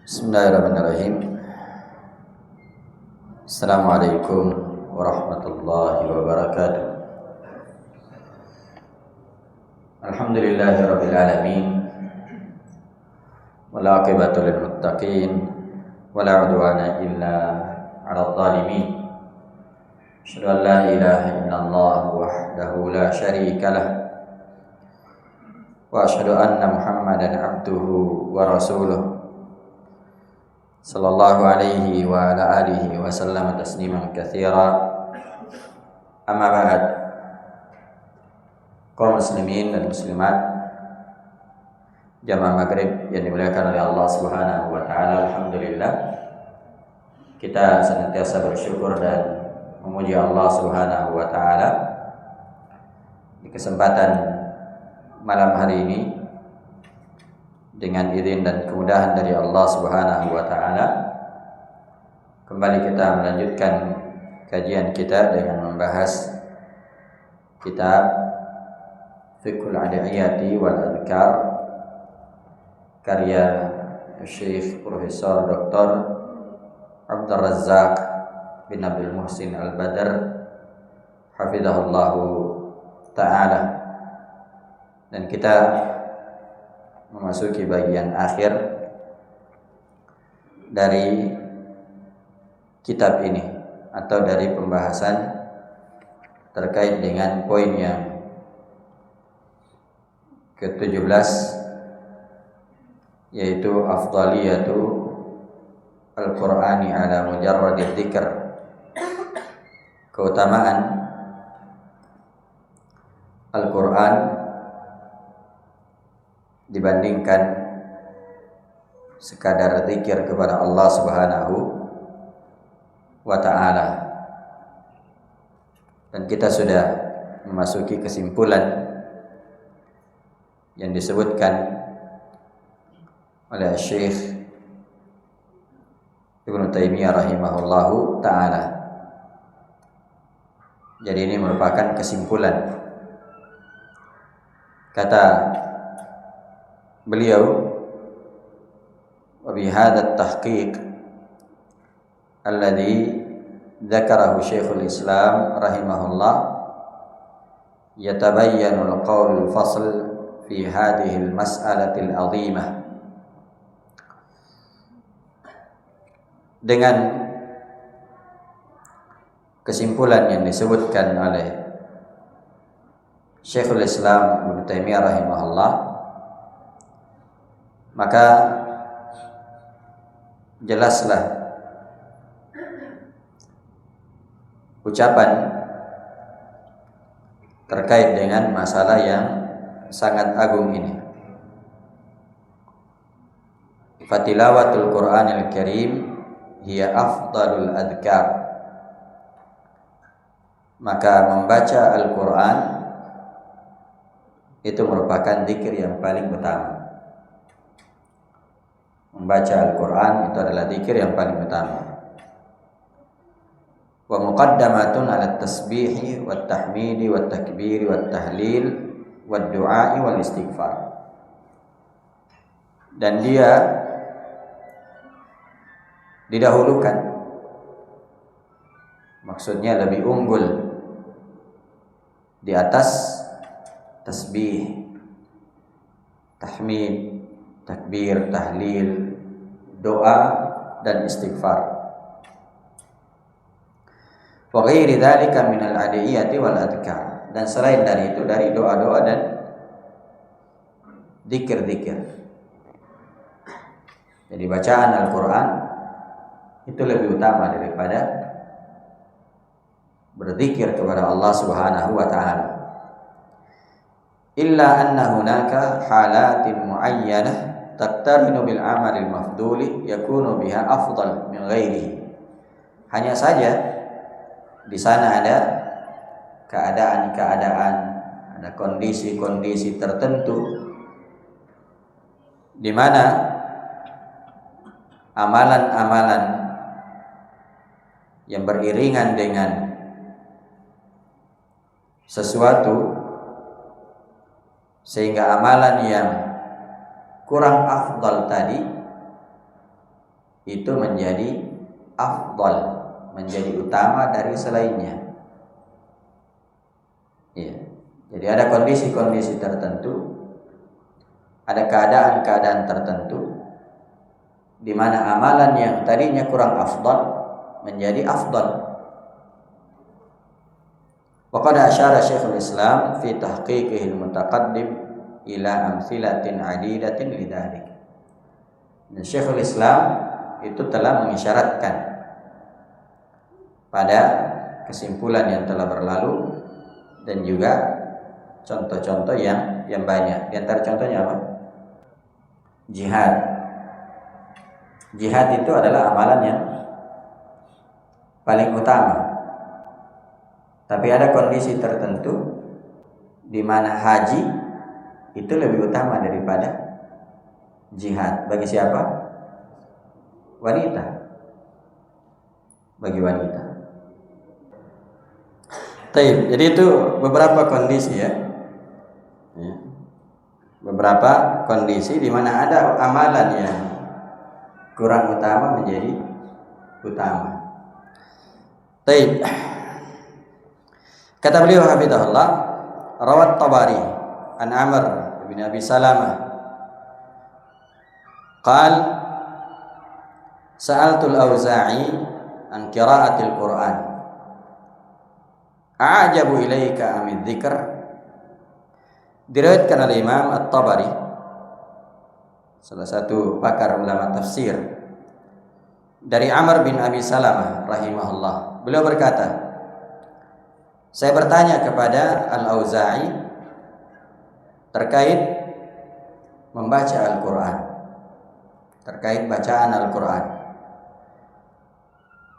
Bismillahirrahmanirrahim. Assalamualaikum warahmatullahi wabarakatuh. Alhamdulillahirabbil alamin. Wal aqibatu lil muttaqin wala udwana illa 'alal zalimin. Asyhadu an la ilaha illallah wahdahu la syarika lah. Wa asyhadu anna Muhammadan abduhu wa rasuluh. Sallallahu alaihi wa ala alihi wa sallam tasliman katsira. Amma ba'd. Kaum muslimin dan muslimat jamaah maghrib yang dimuliakan oleh Allah Subhanahu wa taala, alhamdulillah kita senantiasa bersyukur dan memuji Allah Subhanahu wa taala di kesempatan malam hari ini. Dengan izin dan kemudahan dari Allah Subhanahu wa taala, kembali kita melanjutkan kajian kita dengan membahas kitab Fiqhul Adhiyati wal Adhkar karya Syekh Profesor Dr. Abdul Razzaq bin Abdul Muhsin Al-Badr hafizahullahu taala, dan kita memasuki bagian akhir dari kitab ini atau dari pembahasan terkait dengan poin yang ke-17, yaitu afdaliyatu al-Qur'ani ala mujarradid dzikr, keutamaan Al-Qur'an dibandingkan sekadar zikir kepada Allah Subhanahu wa taala. Dan kita sudah memasuki kesimpulan yang disebutkan oleh Syekh Ibnu Taimiyah rahimahullahu taala. Jadi ini merupakan kesimpulan. Kata beliau, wa bihadza at-tahqiq alladhi dzakarahu Syekhul Islam rahimahullah yatabayyanu al-qawl al-fasl fi hadhihi al-mas'alati al-'azimah. Dengan kesimpulan yang disebutkan oleh Syekhul Islam Ibnu Taimiyah rahimahullah, maka jelaslah ucapan terkait dengan masalah yang sangat agung ini. Fatilawatul Qur'anil Karim hiya afdalul adhkar. Maka membaca Al-Qur'an itu merupakan zikir yang paling utama. Membaca Al-Quran itu adalah zikir yang paling utama. Wa muqaddamatun 'ala at-tasbih wat tahmid wat takbir wat tahlil wad du'a wal istighfar. Dan dia didahulukan, maksudnya lebih unggul di atas tasbih, tahmid, takbir, tahlil, doa dan istighfar. Wa ghairi dzalika min al-adiyati wal adhkar, dan selain dari itu dari doa-doa dan zikir-zikir. Jadi bacaan Al-Qur'an itu lebih utama daripada berzikir kepada Allah Subhanahu wa taala. Illa anna hunaka halatin muayyanah taqtarinu bil amalil mafduli yakunu biha afdal min ghairihi. Hanya saja di sana ada keadaan-keadaan, ada kondisi-kondisi tertentu di mana amalan-amalan yang beriringan dengan sesuatu, sehingga amalan yang kurang afdal tadi itu menjadi afdal, menjadi utama dari selainnya. Ya. Jadi ada kondisi-kondisi tertentu, ada keadaan-keadaan tertentu di mana amalan yang tadinya kurang afdal menjadi afdal. Wa qad asyara Syekhul Islam fi tahqiqihi al-mutaqaddim ila amsilatin adidatin lidzalik. Dan Syekhul Islam itu telah mengisyaratkan pada kesimpulan yang telah berlalu dan juga contoh-contoh yang banyak. Di antara contohnya apa? Jihad. Jihad itu adalah amalan yang paling utama. Tapi ada kondisi tertentu di mana haji itu lebih utama daripada jihad. Bagi siapa? Wanita. Bagi wanita. Jadi itu beberapa kondisi ya. Beberapa kondisi di mana ada amalan yang kurang utama menjadi utama. Kata beliau hafizahullah, rawat Tabari an Amr bin Abi Salamah qal sa'altul Auza'i an qira'atil Qur'an a'jabu ilaika amid dzikr. Diriwayatkan oleh Imam At-Tabari, salah satu pakar ulama tafsir, dari Amr bin Abi Salamah rahimahullah. Beliau berkata, saya bertanya kepada Al-Auza'i terkait membaca Al-Quran, terkait bacaan Al-Quran.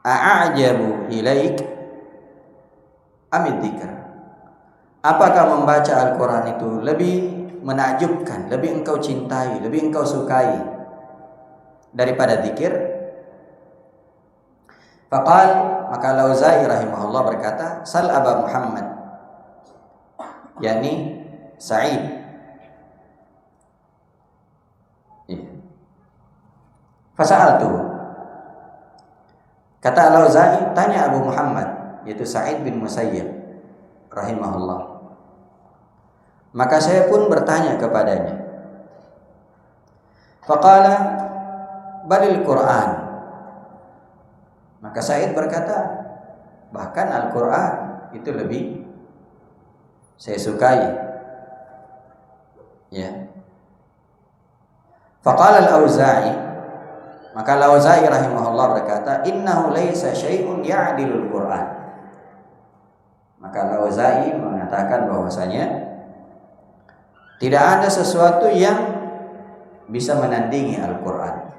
A'ajabu ilaik amid dzikr. Apakah membaca Al-Quran itu lebih menakjubkan, lebih engkau cintai, lebih engkau sukai daripada zikir? Faqal, maka Al-Auza'i rahimahullah berkata, sal Aba Muhammad, yakni Sa'id. Fasa'altu, kata Al-Auza'i, tanya Abu Muhammad, yaitu Sa'id bin Musayyib rahimahullah. Maka saya pun bertanya kepadanya. Faqala balil Qur'an. Maka Sa'id berkata, bahkan Al-Quran itu lebih saya sukai. Ya. Faqala Al-Auza'i, maka Al-Auza'i rahimahullah berkata, innahu laisa syai'un ya'dilul Qur'an. Maka Al-Auza'i mengatakan bahwasanya tidak ada sesuatu yang bisa menandingi Al-Quran.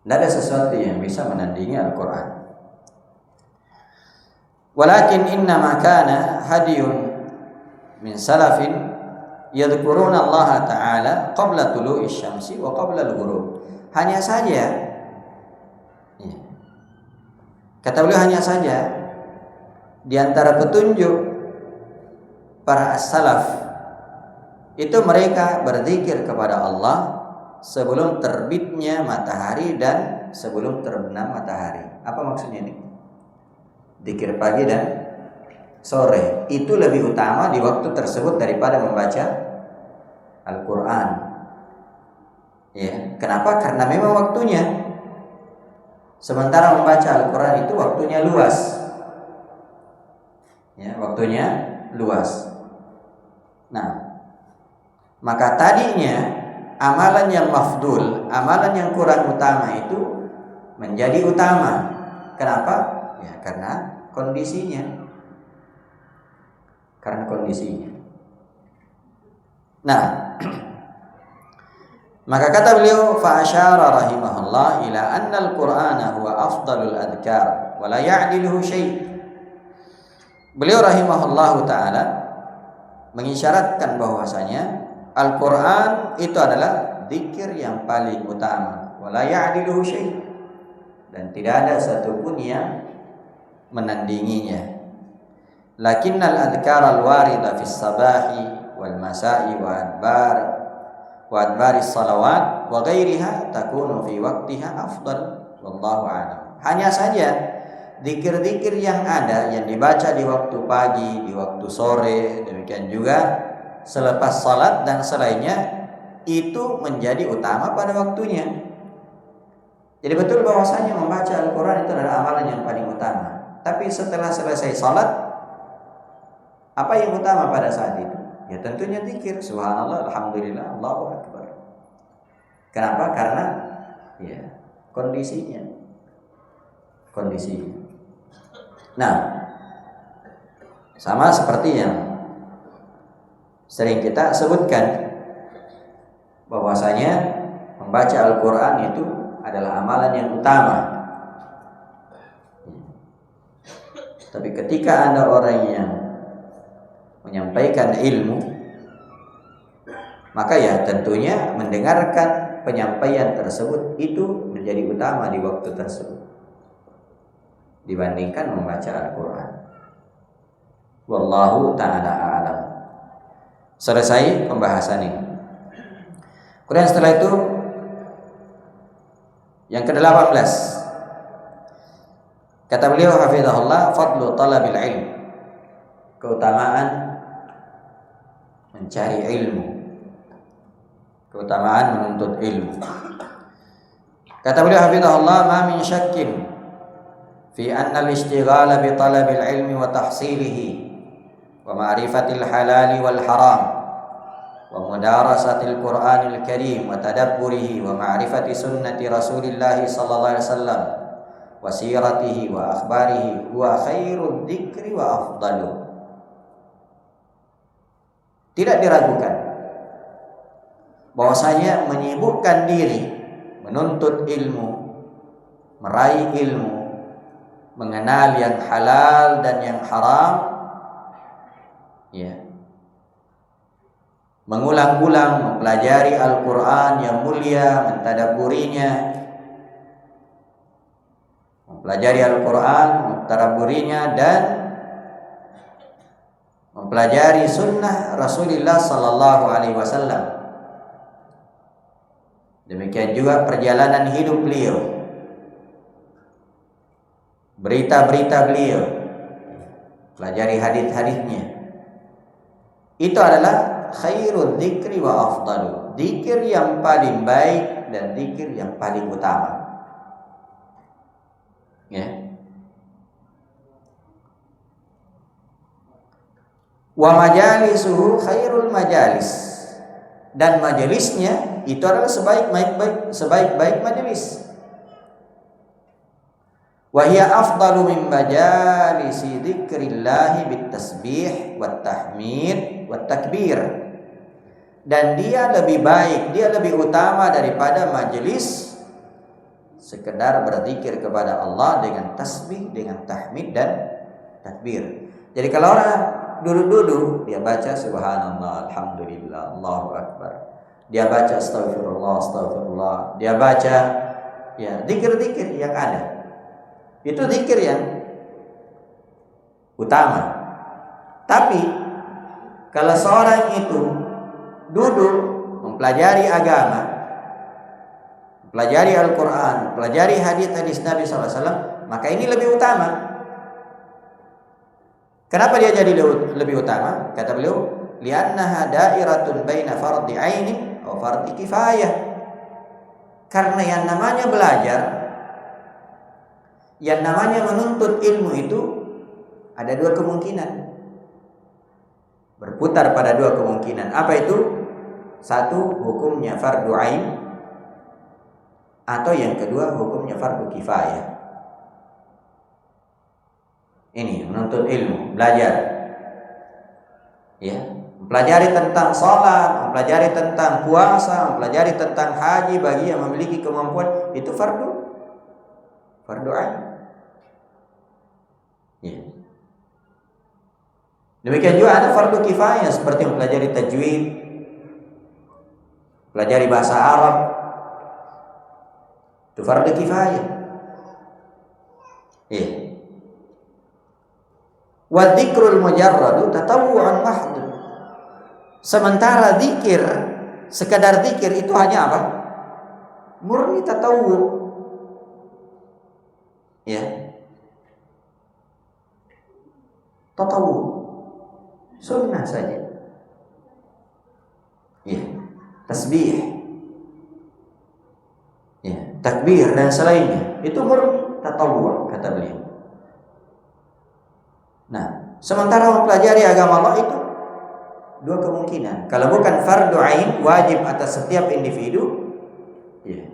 Tidak ada sesuatu yang bisa menandingi Al-Quran. Walakin innama kana hadiyun min salafin yadhkuruna Allah Ta'ala qabla tulu'i syamsi wa qabla al-ghurub. Hanya saja, kata beliau, hanya saja di antara petunjuk para as-salaf itu mereka berzikir kepada Allah sebelum terbitnya matahari dan sebelum terbenam matahari. Apa maksudnya ini? Zikir pagi dan sore itu lebih utama di waktu tersebut daripada membaca Al-Quran. Ya, kenapa? Karena memang waktunya. Sementara membaca Al-Quran itu waktunya luas. Ya, waktunya luas. Nah, maka tadinya amalan yang mafdul, amalan yang kurang utama itu menjadi utama. Kenapa? Ya, karena kondisinya. Karena kondisinya. Nah, maka kata beliau, fa asyara rahimahullah ila anna al-Qur'ana huwa afdalul adhkar wa la ya'diluhu syai'. Beliau rahimahullahu taala mengisyaratkan bahwasanya Al-Quran itu adalah zikir yang paling utama. Wala ya'diluhu syai'. Dan tidak ada satupun yang menandinginya. Lakinnal adhkar al-warida fis sabahi wal masa'i wa adbar wa adbaris salawat wa ghairiha takunu fi waqtiha afdal wallahu a'lam. Hanya saja zikir-zikir yang ada yang dibaca di waktu pagi, di waktu sore, demikian juga selepas salat dan selainnya itu menjadi utama pada waktunya. Jadi betul bahwasanya membaca Al-Quran itu adalah amalan yang paling utama. Tapi setelah selesai salat, apa yang utama pada saat itu? Ya tentunya zikir, subhanallah, alhamdulillah, Allahu akbar. Kenapa? Karena ya kondisinya. Nah, sama seperti yang sering kita sebutkan bahwasanya membaca Al-Quran itu adalah amalan yang utama. Tapi ketika ada orang yang menyampaikan ilmu, maka ya tentunya mendengarkan penyampaian tersebut itu menjadi utama di waktu tersebut dibandingkan membaca Al-Quran. Wallahu ta'ala a'lam. Selesai pembahasan ini. Kemudian setelah itu yang ke-18, kata beliau hafizahullah, fadlu talabil ilm, keutamaan mencari ilmu, keutamaan menuntut ilmu. Kata beliau hafizahullah, ma min syakkin fi anna al-ishtighala bi talabil ilmi wa tahsilihi wa ma'rifatil halal wal haram wa mudarasatil Qur'anil Karim wa tadabburihi wa ma'rifati sunnati Rasulillah sallallahu alaihi wasallam wa siratihi wa akhbarihi huwa khairul dzikri wa afdalu. Tidak diragukan bahwasanya menyibukkan diri menuntut ilmu, meraih ilmu, mengenal yang halal dan yang haram, ya, mengulang-ulang mempelajari Al-Quran yang mulia, mentadabburinya, mempelajari Al-Quran, mentadabburinya, dan mempelajari sunnah Rasulullah sallallahu alaihi wasallam. Demikian juga perjalanan hidup beliau, berita-berita beliau, pelajari hadis-hadisnya. Itu adalah khairul dzikri wa afdalu, dzikir yang paling baik dan dzikir yang paling utama. Ya. Wa majalisuhu khairul majalis, dan majelisnya itu adalah sebaik-baik majelis. Wa hiya afdalu min majalisi dzikrillah bit tasbih wat tahmid wat takbir, dan dia lebih baik, dia lebih utama daripada majelis sekedar berzikir kepada Allah dengan tasbih, dengan tahmid dan takbir. Jadi kalau orang duduk-duduk, dia baca subhanallah, alhamdulillah, Allahu akbar, dia baca astagfirullah, dia baca ya zikir-zikir yang ada, itu zikir yang utama. Tapi kalau seorang itu duduk mempelajari agama, mempelajari Al-Quran, mempelajari hadis-hadis Nabi SAW, maka ini lebih utama. Kenapa dia jadi lebih utama? Kata beliau, li'annaha da'iratun baina fardhi aini wa fardhi kifayah. Karena yang namanya belajar, yang namanya menuntut ilmu itu ada dua kemungkinan, berputar pada dua kemungkinan. Apa itu? Satu, hukumnya fardu ain, atau yang kedua hukumnya fardu kifayah. Ini menuntut ilmu, belajar, ya, mempelajari tentang salat, mempelajari tentang puasa, mempelajari tentang haji bagi yang memiliki kemampuan, itu fardu ain. Ya. Demikian juga ada fardu kifayah seperti mempelajari tajwid, pelajari bahasa Arab, itu fardu kifayah. Iya. Wa dzikrul mujarradu tatawwu'un mahdh. Sementara zikir sekadar zikir itu hanya apa? Murni tatawwu. Ya. Tatawwu. Sunnah saja. Ya. Tasbih. Ya, takbir dan selainnya itu murni tatawwu kata beliau. Nah, sementara mempelajari agama Allah itu dua kemungkinan. Kalau bukan fardu ain wajib atas setiap individu, ya.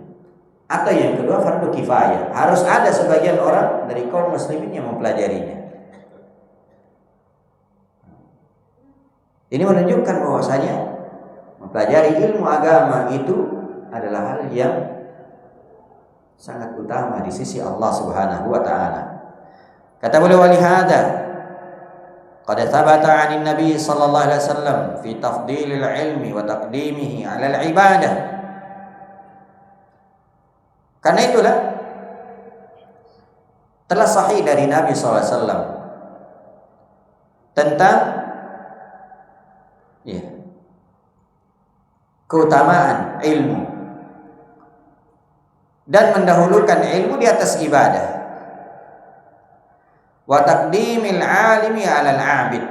Atau yang kedua fardu kifayah, harus ada sebagian orang dari kaum muslimin yang mempelajarinya. Ini menunjukkan bahwasanya mempelajari ilmu agama itu adalah hal yang sangat utama di sisi Allah Subhanahu wa taala. Kata beliau, walihada qad thabata 'anil nabi sallallahu alaihi wasallam fi tafdilil ilmi wa taqdimihi 'ala al-ibadah. Karena itulah telah sahih dari Nabi sallallahu alaihi wasallam tentang keutamaan ilmu dan mendahulukan ilmu di atas ibadah. Wa taqdimil 'alimi 'alal 'abid,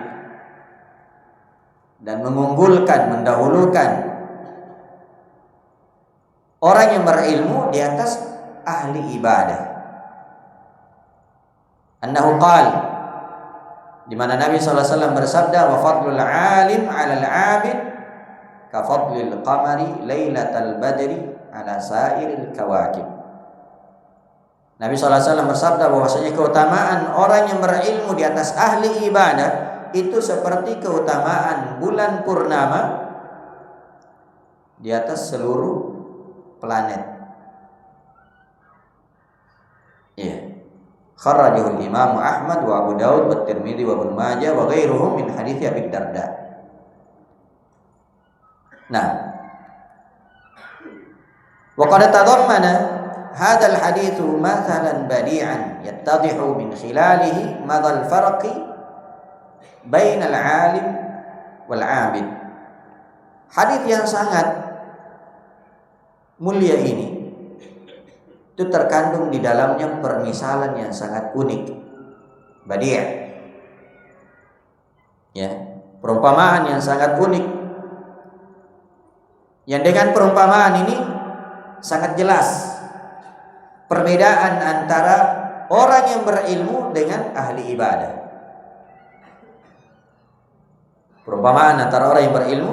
dan mengunggulkan, mendahulukan orang yang berilmu di atas ahli ibadah. Annahu qala, di mana Nabi sallallahu alaihi wasallam bersabda, wa fadlul 'alim 'alal 'abid ka fadlil qamari lailatal badri 'ala sairil kawakib. Nabi SAW bersabda bahwasanya keutamaan orang yang berilmu di atas ahli ibadah itu seperti keutamaan bulan purnama di atas seluruh planet. Iya. Kharrajahu Imam Ahmad wa Abu Daud wa Tirmidzi wa Ibnu Majah wa ghairuhum min hadits Abi Darda. Nah, wa qad tadammana هذا الحديث مثلا بديعا يتضح من خلاله مدى الفرق بين العالم والعابد. Hadis yang sangat mulia ini itu terkandung di dalamnya permisalan yang sangat unik, badi', ya, perumpamaan yang sangat unik, yang dengan perumpamaan ini sangat jelas perbedaan antara orang yang berilmu dengan ahli ibadah. Perumpamaan antara orang yang berilmu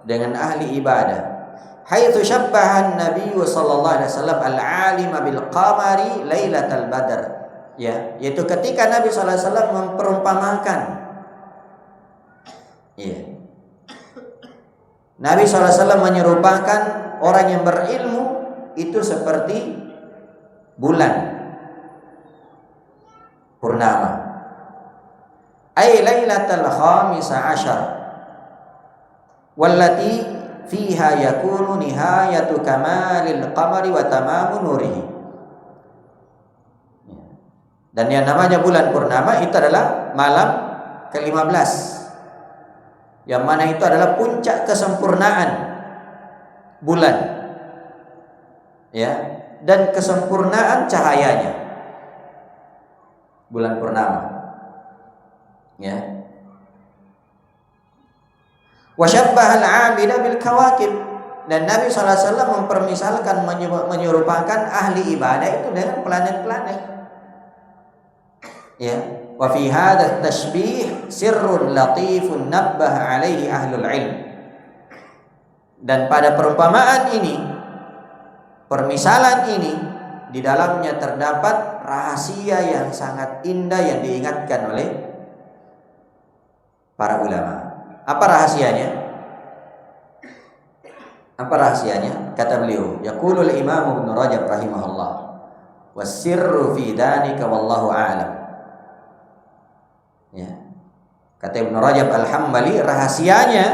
dengan ahli ibadah. Haitsu syabbaha an-nabiy sallallahu alaihi wasallam al-'alima bil qamari lailatal badr. Ya, yaitu ketika Nabi sallallahu alaihi wasallam memperumpamakan, ya, Nabi sallallahu alaihi wasallam menyerupakan orang yang berilmu itu seperti bulan purnama, ay lailatul khamisah asyar, wallati fiha yakunu nihayatu kamalil qamari wa tamamu nurihi. Dan yang namanya bulan purnama itu adalah malam ke-15, yang mana itu adalah puncak kesempurnaan bulan, ya, dan kesempurnaan cahayanya bulan purnama, ya. Wa syabbaha al-'abida bil kawakib, dan Nabi sallallahu alaihi wasallam mempermisalkan, menyerupakan ahli ibadah itu dengan planet-planet, ya. Wa fi hadha at-tashbih sirrun latifun nabbaha alaihi ahlul ilm, dan pada perumpamaan ini, permisalan ini, di dalamnya terdapat rahasia yang sangat indah yang diingatkan oleh para ulama. Apa rahasianya? Apa rahasianya? Kata beliau, yaqulul Imam Ibnu Rajab rahimahullah, was-sirru fi dhalika wallahu a'lam. Ya. Kata Ibnu Rajab Al-Hambali, rahasianya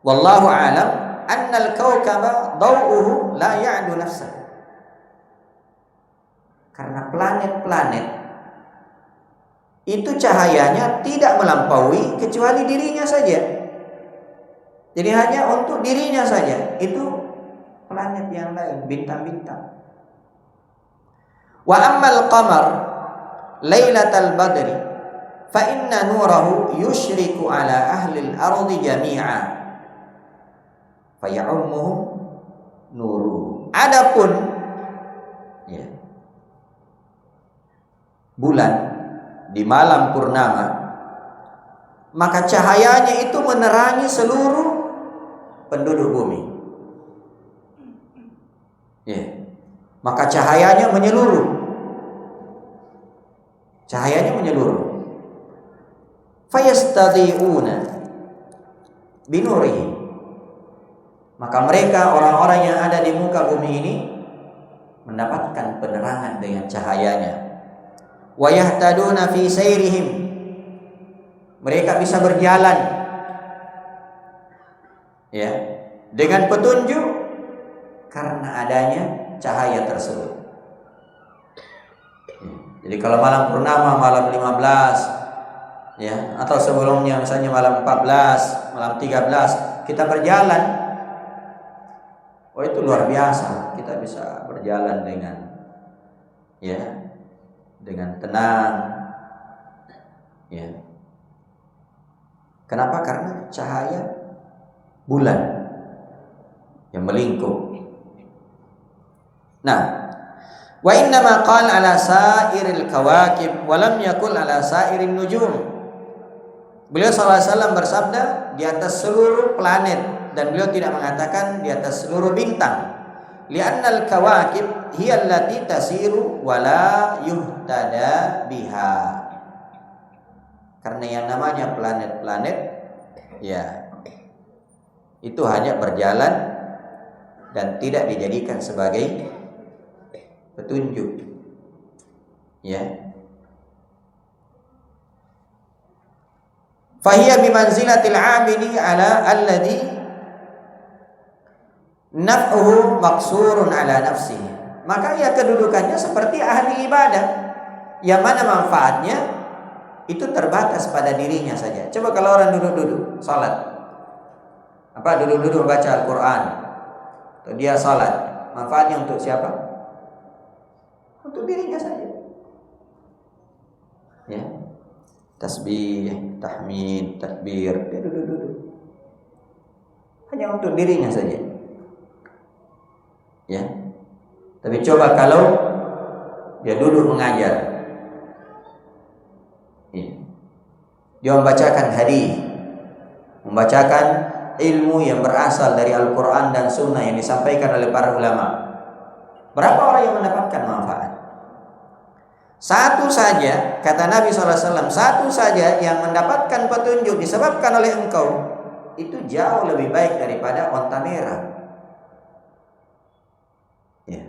wallahu a'lam annal kawkaba daw'uhu la ya'du nafsah. Karena planet-planet itu cahayanya tidak melampaui kecuali dirinya saja. Jadi hanya untuk dirinya saja. Itu planet yang lain, bintang-bintang. Wa ammal qamar lailatal badri fa inna nurahu yushriku ala ahli al-ardi jami'a fa ya'ummuhum nuru. Adapun ya, bulan di malam purnama, maka cahayanya itu menerangi seluruh penduduk bumi. Ya. Maka cahayanya menyeluruh. Cahayanya menyeluruh. Fayastadhi'una binurihi. Maka mereka orang-orang yang ada di muka bumi ini mendapatkan penerangan dengan cahayanya. Wa yahtaduna fi sayrihim. Mereka bisa berjalan ya dengan petunjuk karena adanya cahaya tersebut. Jadi kalau malam purnama, malam 15 ya, atau sebelumnya misalnya malam 14, malam 13 kita berjalan, oh itu luar biasa. Kita bisa berjalan dengan ya, dengan tenang ya. Kenapa? Karena cahaya bulan yang melingkup. Nah, wa inna ma qala ala sa'iril kawakib wa lam yakul ala sa'irin nujum. Beliau SAW bersabda di atas seluruh planet, dan beliau tidak mengatakan di atas seluruh bintang. Li'annal kawakib hiya allati tasiru wa la yuhtada biha. Karena yang namanya planet-planet ya itu hanya berjalan dan tidak dijadikan sebagai petunjuk ya. Fahiya bimanzilatil 'abidi ala alladhi naf'uhu maqsurun ala nafsihi. Maka ya kedudukannya seperti ahli ibadah yang mana manfaatnya itu terbatas pada dirinya saja. Coba kalau orang duduk-duduk salat, apa duduk-duduk baca Al-Quran, atau dia salat, manfaatnya untuk siapa? Untuk dirinya saja. Ya, tasbih, tahmid, takbir, dia duduk-duduk hanya untuk dirinya saja. Ya, tapi coba kalau dia duduk mengajar. Dia membacakan hadis, membacakan ilmu yang berasal dari Al-Quran dan Sunnah yang disampaikan oleh para ulama. Berapa orang yang mendapatkan manfaat? Satu saja, kata Nabi SAW, satu saja yang mendapatkan petunjuk disebabkan oleh engkau, itu jauh lebih baik daripada onta merah. Ya.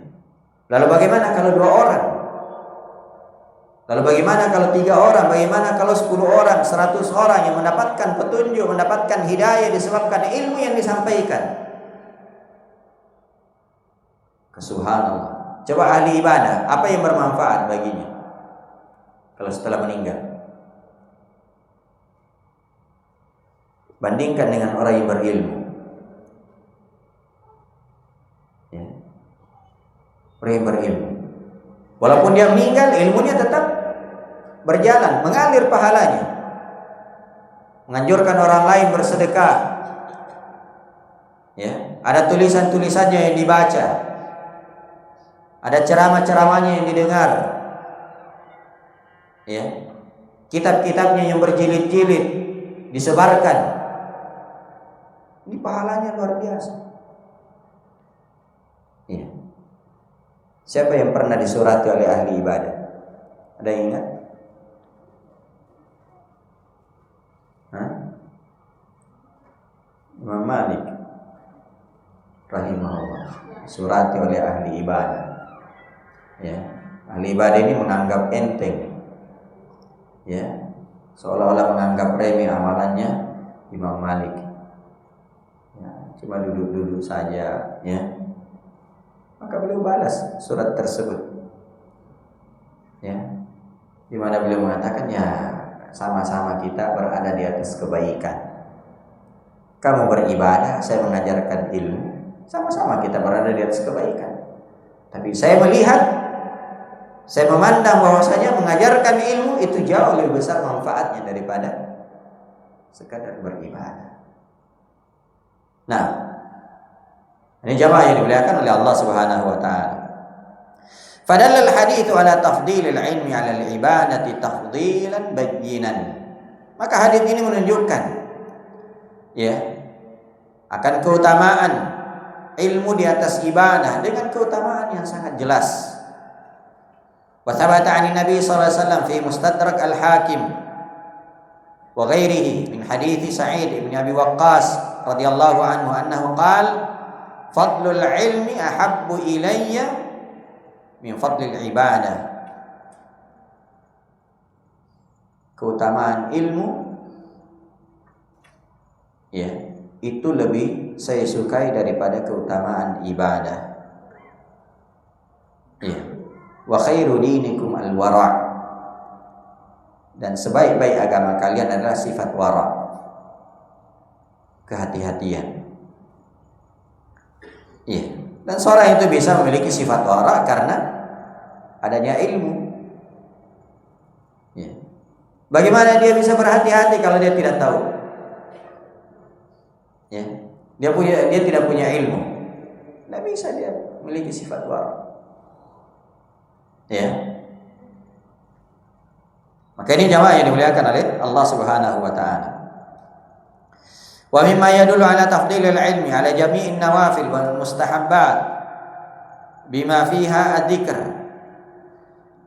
Lalu bagaimana kalau 2 orang? Lalu bagaimana kalau 3 orang? Bagaimana kalau 10 orang, 100 orang yang mendapatkan petunjuk, mendapatkan hidayah disebabkan ilmu yang disampaikan? Subhanallah. Coba ahli ibadah, apa yang bermanfaat baginya kalau setelah meninggal? Bandingkan dengan orang yang berilmu. Ya. Orang yang berilmu, walaupun dia meninggal, ilmunya tetap berjalan, mengalir pahalanya. Menganjurkan orang lain bersedekah. Ya, ada tulisan-tulisannya yang dibaca. Ada ceramah-ceramahnya yang didengar. Ya. Kitab-kitabnya yang berjilid-jilid disebarkan. Ini pahalanya luar biasa. Ya. Siapa yang pernah disurati oleh ahli ibadah? Ada yang ingat? Imam Malik rahimahullah surati oleh ahli ibadah. Ya, ahli ibadah ini menganggap enteng. Ya, seolah-olah menganggap remeh amalannya Imam Malik. Ya, cuma duduk-duduk saja. Ya, maka beliau balas surat tersebut. Ya, di mana beliau mengatakan ya sama-sama kita berada di atas kebaikan. Kamu beribadah, saya mengajarkan ilmu. Sama-sama kita berada di atas kebaikan. Tapi saya melihat, saya memandang bahwasanya mengajarkan ilmu itu jauh lebih besar manfaatnya daripada sekadar beribadah. Nah, ini jamaah yang dimuliakan oleh Allah Subhanahu wa taala. Fadallal haditsu ala tafdilil ilmi ala al-ibadati tafdilan bayyinan. Maka hadis ini menunjukkan ya akan keutamaan ilmu di atas ibadah dengan keutamaan yang sangat jelas. Wa thabata 'ani Nabi sallallahu alaihi wasallam fi Mustadrak al-Hakim wa ghairihi min hadits Sa'id bin Abi Waqqas radhiyallahu anhu annahu qala fadlul ilmi ahabbu ilayya min fadlil ibadah. Keutamaan ilmu ya itu lebih saya sukai daripada keutamaan ibadah. Ya. Wa khairu dinikum al-wara'. Dan sebaik-baik agama kalian adalah sifat wara'. Kehati-hatian. Iya. Dan seorang itu bisa memiliki sifat wara karena adanya ilmu. Ya. Bagaimana dia bisa berhati-hati kalau dia tidak tahu? Ya. Dia tidak punya ilmu. Tidak bisa dia memiliki sifat wara. Ya. Maka ini jamaah yang dimuliakan oleh Allah Subhanahu wa taala. Wa mimma yadullu ala tafdilil ilmi ala jami'in nawafil wal mustahabbat bima fiha adzikr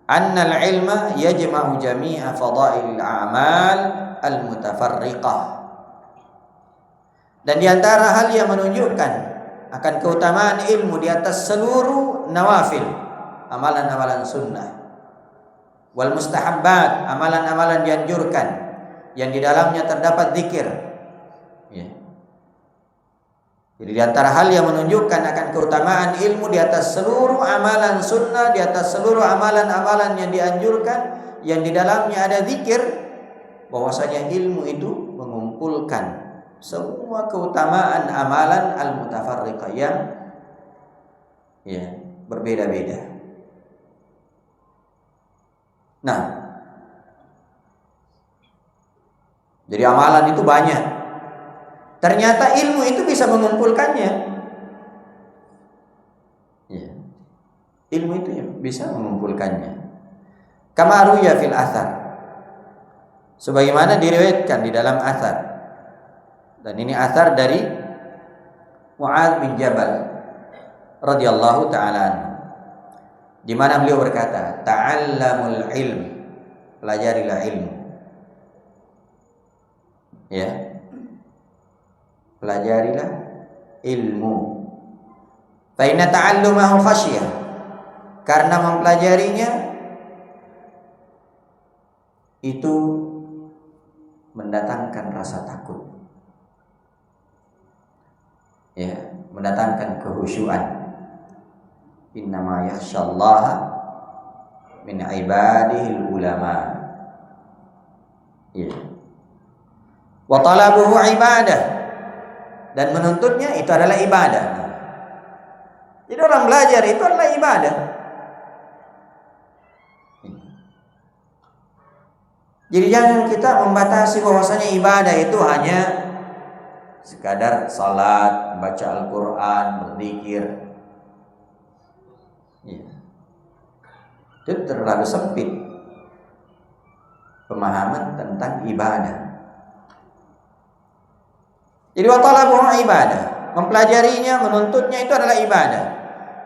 anna al-ilma yajma'u jami'a fadailil a'mal al-mutafarriqah. Dan di antara hal yang menunjukkan akan keutamaan ilmu di atas seluruh nawafil, amalan-amalan sunnah, wal mustahabbat, amalan-amalan dianjurkan yang di dalamnya terdapat zikir. Ya. Jadi di antara hal yang menunjukkan akan keutamaan ilmu di atas seluruh amalan sunnah, di atas seluruh amalan-amalan yang dianjurkan, yang di dalamnya ada zikir, bahwasanya ilmu itu mengumpulkan semua keutamaan amalan al-mutafarriqah yang ya, berbeda-beda. Nah, jadi amalan itu banyak. Ternyata ilmu itu bisa mengumpulkannya. Ya. Ilmu itu bisa mengumpulkannya. Kama ruya fil athar. Sebagaimana diriwayatkan di dalam athar. Dan ini athar dari Mu'adz bin Jabal radhiyallahu ta'ala anhu. Di mana beliau berkata, ta'allamul ilm, pelajarilah ilmu. Ya. Pelajarilah ilmu. Fa inna ta'allumahu khasyah. Karena mempelajarinya itu mendatangkan rasa takut. Ya, mendatangkan kehusyuan. Innama yakhsyallaha min ibadihil ulama. Ya. Wa talabuhu ibadah. Dan menuntutnya itu adalah ibadah. Jadi orang belajar itu adalah ibadah. Jadi jangan kita membatasi bahwasanya ibadah itu hanya sekadar salat, baca Al-Quran, berzikir. Ya. Itu terlalu sempit pemahaman tentang ibadah. Jadi wa talabuhu ibadah, mempelajarinya, menuntutnya itu adalah ibadah.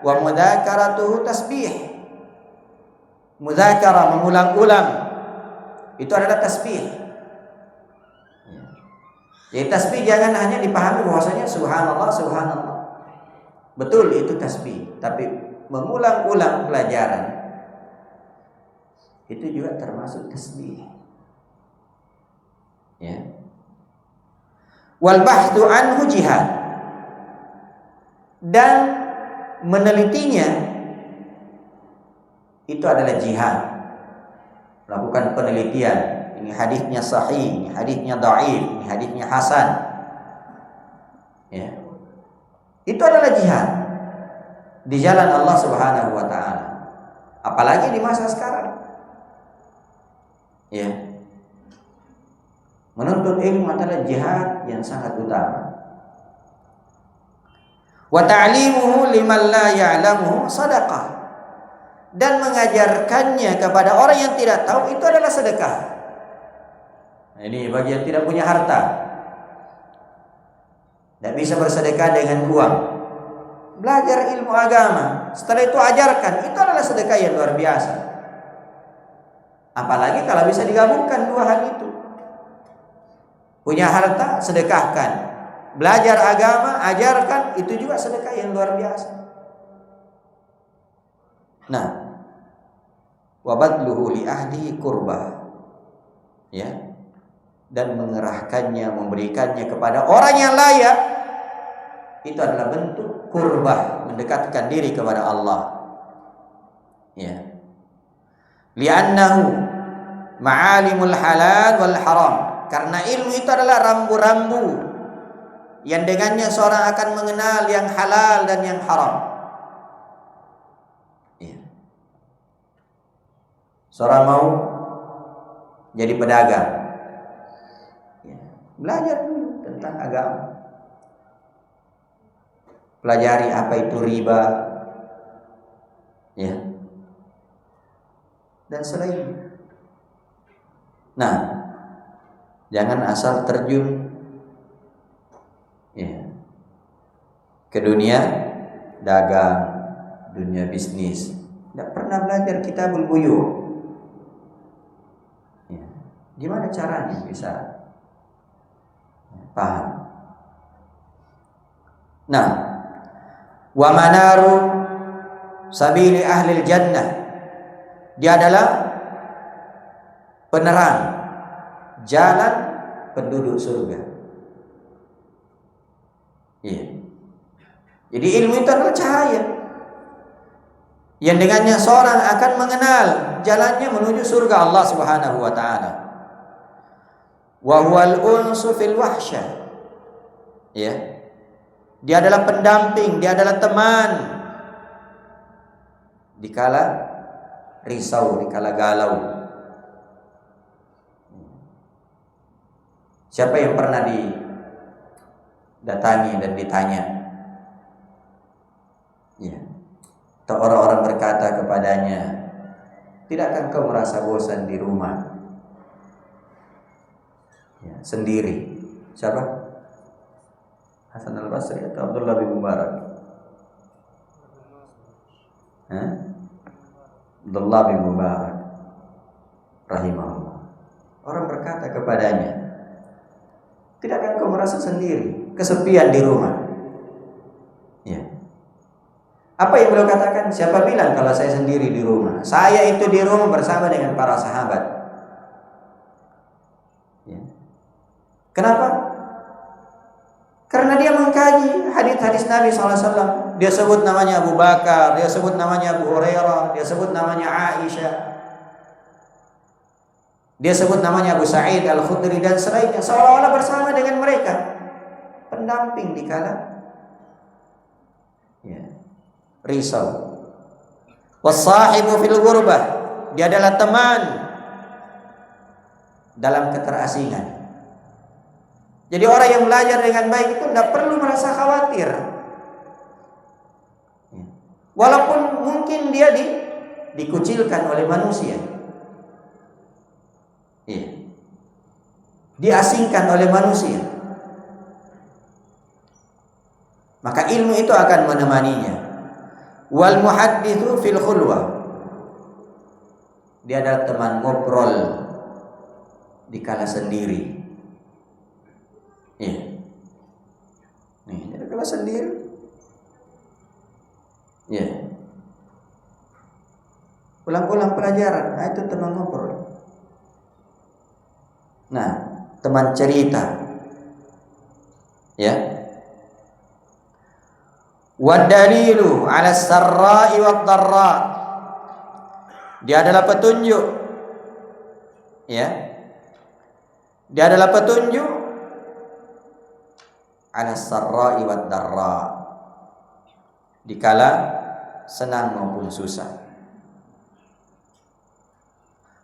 Wa mudzakaratuhu tasbih. Mudzakarah, mengulang-ulang, itu adalah tasbih. Jadi tasbih jangan hanya dipahami bahwasanya subhanallah, subhanallah. Betul itu tasbih, tapi mengulang-ulang pelajaran itu juga termasuk tasbih. Ya. Wal bahthu anhu jihad. Dan menelitinya itu adalah jihad. Melakukan penelitian. Ini hadisnya sahih, ini hadisnya dhaif, ini hadisnya hasan. Ya. Itu adalah jihad di jalan Allah Subhanahu wa taala. Apalagi di masa sekarang. Ya. Menuntut ilmu adalah jihad yang sangat utama. Wa ta'limuhu liman la ya'lamuhu sadaqah. Dan mengajarkannya kepada orang yang tidak tahu itu adalah sedekah. Nah, ini bagi yang tidak punya harta. Tidak bisa bersedekah dengan uang. Belajar ilmu agama, setelah itu ajarkan, itu adalah sedekah yang luar biasa. Apalagi kalau bisa digabungkan dua hal itu. Punya harta, sedekahkan. Belajar agama, ajarkan, itu juga sedekah yang luar biasa. Nah, wabadluhu li ahlihi qurbah. Ya. Dan mengerahkannya, memberikannya kepada orang yang layak, itu adalah bentuk qurbah, mendekatkan diri kepada Allah. Ya. Li'annahu ma'alimul halal wal haram. Karena ilmu itu adalah rambu-rambu yang dengannya seorang akan mengenal yang halal dan yang haram. Ya. Seorang mau jadi pedagang, ya. Belajar dulu tentang agama. Pelajari apa itu riba, ya, dan selain. Nah, jangan asal terjun, ya, ke dunia dagang, dunia bisnis. Tidak pernah belajar kitabul buyu. Ya. Gimana caranya bisa paham? Nah, wa manaru sabili ahlil jannah. Dia adalah penerang jalan penduduk surga. Iya. Jadi ilmu itu adalah cahaya yang dengannya seorang akan mengenal jalannya menuju surga Allah Subhanahu wa taala. Wa huwal unsu fil wahsyah. Ya. Dia adalah pendamping, dia adalah teman dikala risau, dikala galau. Siapa yang pernah didatangi dan ditanya, ya, atau orang-orang berkata kepadanya, tidakkah kau merasa bosan di rumah, ya, sendiri? Siapa? Hasan al-Basri atau Abdullah bin Mubarak? Abdullah bin Mubarak rahimahullah. Orang berkata kepadanya, tidakkah kau merasa sendiri, kesepian di rumah? Ya. Apa yang beliau katakan? Siapa bilang kalau saya sendiri di rumah? Saya itu di rumah bersama dengan para sahabat. Ya. Kenapa? Karena dia mengkaji hadis-hadis Nabi SAW. Dia sebut namanya Abu Bakar, dia sebut namanya Abu Hurairah, dia sebut namanya Aisyah, dia sebut namanya Abu Sa'id Al-Khudri dan selainnya, seolah-olah bersama dengan mereka, pendamping dikala, ya, risau. Wasahibu fil ghurbah. Dia adalah teman dalam keterasingan. Jadi orang yang belajar dengan baik itu tidak perlu merasa khawatir. Walaupun mungkin dia dikucilkan oleh manusia. Iya. Diasingkan oleh manusia. Maka ilmu itu akan menemaninya. Wal muhadditsu fil khulwah. Dia adalah teman ngobrol di kala sendiri. Iya. Nih, jadi kalau sendiri. Iya. Ulang-ulang pelajaran, nah itu teman ngobrol. Nah, teman cerita. Ya. Wa dalilu 'ala sarra'i wad dharra. Dia adalah petunjuk. Ya. Dia adalah petunjuk 'ala sarra'i wad darra, dikala senang maupun susah.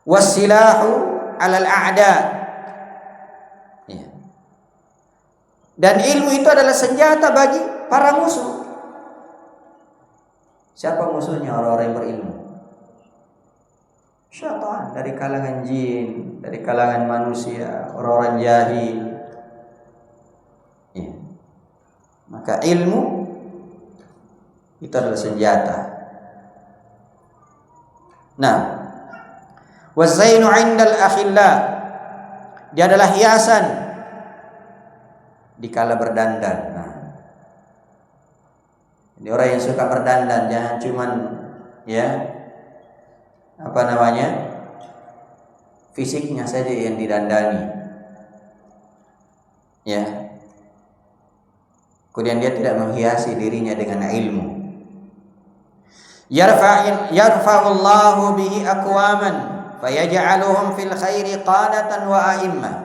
Wasilahu 'alal a'da. Ya. Dan ilmu itu adalah senjata bagi para musuh. Siapa musuhnya? Orang-orang yang berilmu. Syaitan dari kalangan jin, dari kalangan manusia, orang-orang jahil. Ya. Maka ilmu itu adalah senjata. Nah, wazainu 'indal akhilla, dia adalah hiasan dikala berdandan. Nah, ini orang yang suka berdandan jangan cuman fisiknya saja yang didandani. Ya. Kemudian dia tidak menghiasi dirinya dengan ilmu. Yarfa'ullahu bihi aqwaman fayaj'aluhum fil khairi qadatan wa a'immah.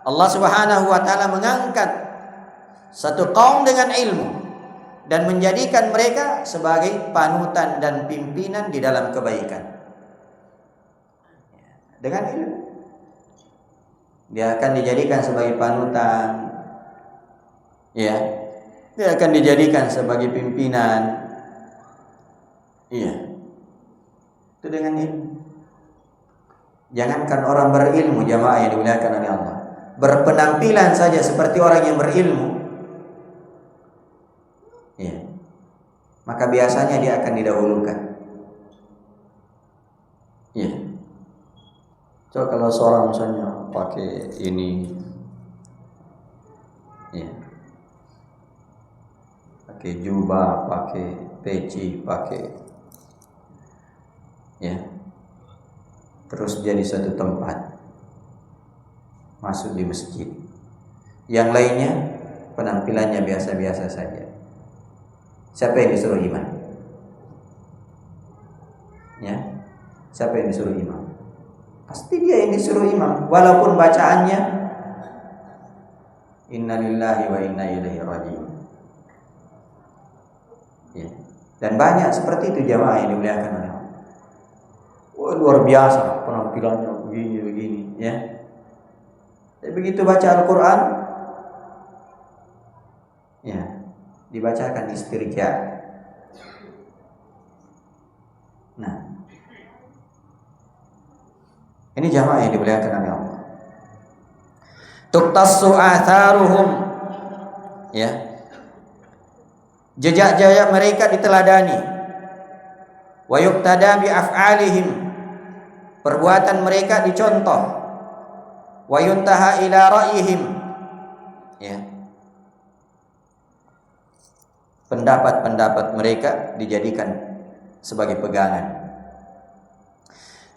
Allah Subhanahu wa taala mengangkat satu kaum dengan ilmu dan menjadikan mereka sebagai panutan dan pimpinan di dalam kebaikan. Dengan ilmu dia akan dijadikan sebagai panutan, ya, dia akan dijadikan sebagai pimpinan, iya, itu dengan ilmu. Jangankan orang berilmu, jamaah yang dimuliakan oleh Allah, berpenampilan saja seperti orang yang berilmu, ya, maka biasanya dia akan didahulukan. Ya. Coba kalau seorang misalnya pakai ini, ya, pakai jubah, pakai peci, pakai, ya, terus jadi satu tempat, masuk di masjid, yang lainnya penampilannya biasa-biasa saja. Siapa yang disuruh imam? Ya, siapa yang disuruh imam? Pasti dia yang disuruh imam, walaupun bacaannya inna lillahi wa inna ilaihi raji'un. Ya. Dan banyak seperti itu jamaah yang dimuliakan oleh Allah. Wah, luar biasa penampilannya begini, ya. Tapi begitu baca Al-Quran, ya, dibacakan istirja. Nah, ini jamaah yang dimuliakan oleh Allah. Tuqtassu atharuhum, ya, jejak-jejak mereka diteladani. Wa yuqtada bi af'alihim, perbuatan mereka dicontoh. Wa yuntaha ila ra'yihim, ya, pendapat-pendapat mereka dijadikan sebagai pegangan.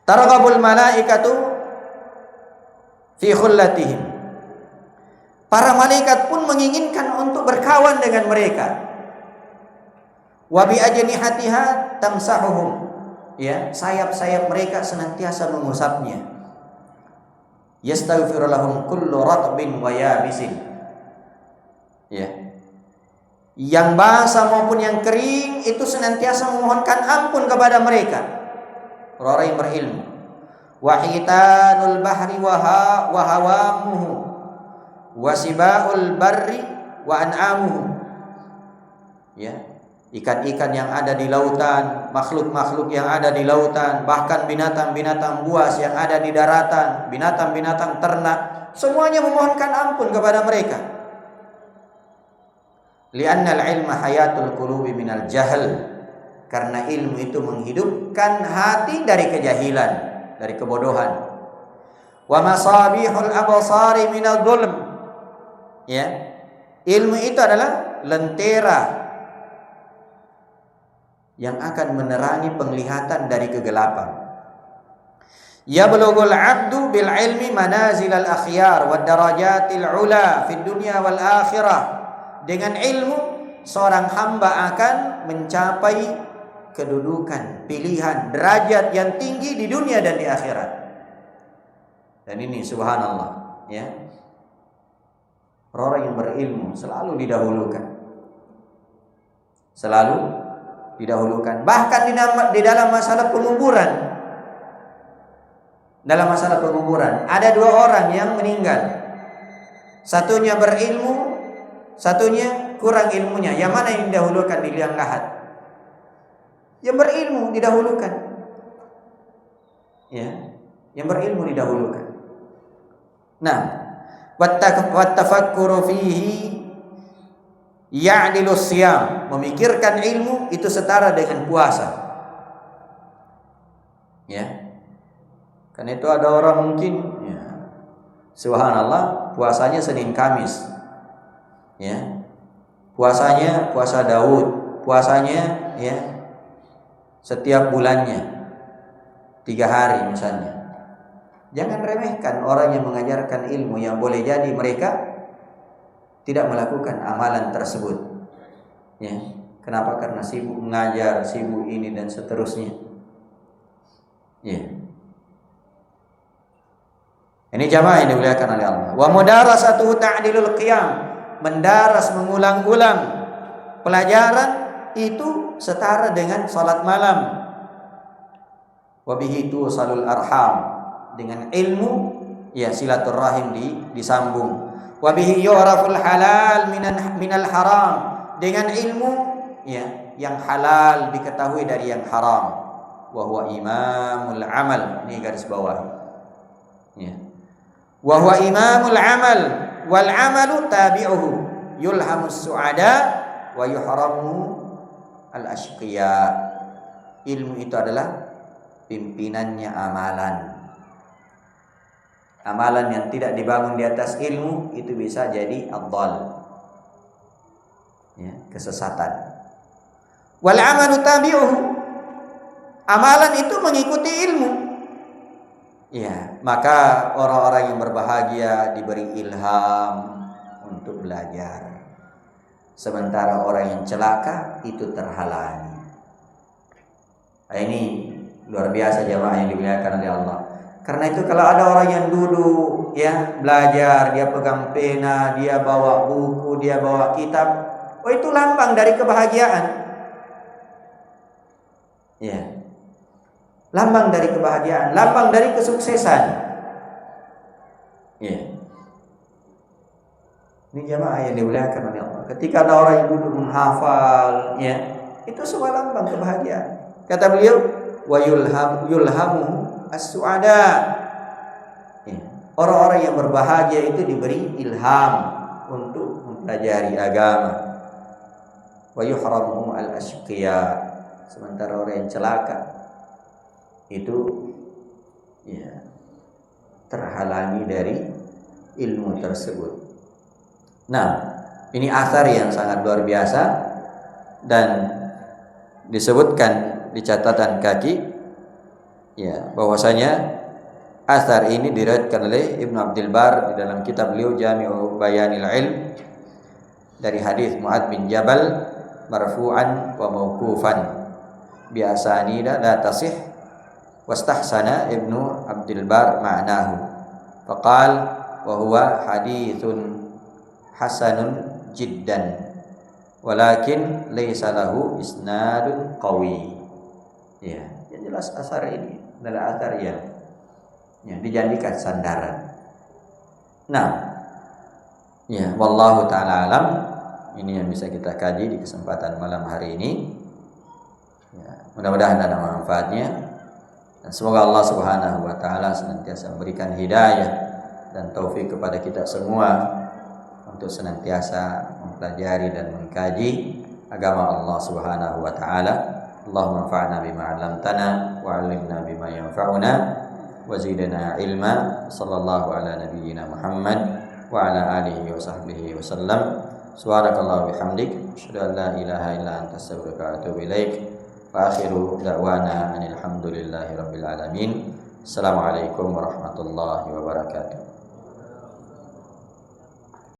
Targhabul malaikatu fi khullatihim, para malaikat pun menginginkan untuk berkawan dengan mereka. Wa bi ajnihatiha tamsahuhum, ya, sayap-sayap mereka senantiasa mengusapnya. Yastaghfiru lahum kullu ratbin wa yabisin, ya, yang basah maupun yang kering itu senantiasa memohonkan ampun kepada mereka. Orang yang berilmu. Wahitanul bahri wa hawamuhu wasibaul barri wa an'amuhu, ya, ikan-ikan yang ada di lautan, makhluk-makhluk yang ada di lautan, bahkan binatang-binatang buas yang ada di daratan, binatang-binatang ternak, semuanya memohonkan ampun kepada mereka. Li'annal ilma hayatul qulubi minal jahl, karena ilmu itu menghidupkan hati dari kejahilan, dari kebodohan. Wa masabihul absari minal zulm, ya, ilmu itu adalah lentera yang akan menerangi penglihatan dari kegelapan. Yablughul 'abdu bil ilmi manazilal akhyar wad darajatil ula fid dunya wal akhirah. Dengan ilmu seorang hamba akan mencapai kedudukan, pilihan, derajat yang tinggi di dunia dan di akhirat. Dan ini subhanallah, ya, Orang yang berilmu selalu didahulukan. Selalu didahulukan. Bahkan di dalam masalah penguburan. Dalam masalah penguburan, ada 2 orang yang meninggal. Satunya berilmu, satunya kurang ilmunya. Yang mana yang didahulukan di liang lahat? Yang berilmu didahulukan. Ya, yang berilmu didahulukan. Nah, wattafakkuru fihi ya'dilu siyam. Memikirkan ilmu itu setara dengan puasa. Ya. Karena itu ada orang mungkin ya, subhanallah, puasanya Senin Kamis. Ya. Puasanya puasa Daud, puasanya ya setiap bulannya 3 hari misalnya. Jangan remehkan orang yang mengajarkan ilmu yang boleh jadi mereka tidak melakukan amalan tersebut. Ya. Kenapa? Karena sibuk mengajar, sibuk ini dan seterusnya. Ya. Ini jamaah yang dimuliakan oleh Allah. Wa mudarasatuhu ta'dilul qiyam. Mendaras mengulang-ulang pelajaran itu setara dengan salat malam. Wa bihi tusalul arham. Dengan ilmu ya silaturahim disambung. Wa bihi yu'raful halal minal haram. Dengan ilmu ya yang halal diketahui dari yang haram. Wa huwa imamul amal. Ini garis bawah. Ya. Wa huwa imamul amal wal amalu tabi'uhu yulhamus su'ada wa yuhramu al ashqiya. Ilmu itu adalah pimpinannya amalan. Amalan yang tidak dibangun di atas ilmu itu bisa jadi ad-dhal. Ya, kesesatan. Wal amalu tabi'uhu. Amalan itu mengikuti ilmu. Ya, maka orang-orang yang berbahagia diberi ilham untuk belajar. Sementara orang yang celaka itu terhalangi. Nah, ini luar biasa jamaah yang dimuliakan oleh Allah. Karena itu kalau ada orang yang duduk ya belajar, dia pegang pena, dia bawa buku, dia bawa kitab, oh itu lambang dari kebahagiaan. Ya. Lambang dari kebahagiaan, lambang dari kesuksesan. Ya. Ini jamaah yang dimuliakan oleh Allah. Ketika ada orang yang duduk menghafal, ya, itu semua lambang kebahagiaan. Kata beliau, wa yulhamu as-su'ada. Ya. Orang-orang yang berbahagia itu diberi ilham untuk mempelajari agama. Wa yuhramu al-ashqiya. Sementara orang yang celaka itu ya terhalangi dari ilmu tersebut. Nah, ini asar yang sangat luar biasa dan disebutkan di catatan kaki ya bahwasanya asar ini diriwayatkan oleh Ibnu Abdul Bar di dalam kitab beliau Jami'u Bayanil Ilm dari hadis Mu'adz bin Jabal marfu'an wa mauqufan bi asanida la tasih. Wastahsana Ibnu Abdul Bar ma'nahu faqal wa huwa hadithun hasanun jiddan walakin laysa lahu isnadun qawi. Ya, yang jelas asar ini adalah asar yang dijadikan sandaran. Nah, ya wallahu taala alam, ini yang bisa kita kaji di kesempatan malam hari ini. Ya, mudah-mudahan ada manfaatnya. Dan semoga Allah Subhanahu wa taala senantiasa memberikan hidayah dan taufik kepada kita semua untuk senantiasa mempelajari dan mengkaji agama Allah Subhanahu wa taala. Allahumma anfa'na bima 'allamtana wa 'allimna bima yanfa'una wa zidna ilma. Sallallahu ala nabiyyina Muhammad wa ala alihi wa sahbihi wa sallam. Subhanakallah bihamdik asyhadu an la ilaha illa anta astaghfiruka wa atubu ilaik. Wa akhiru da'wana alhamdulillahi rabbil alamin. Assalamualaikum warahmatullahi wabarakatuh.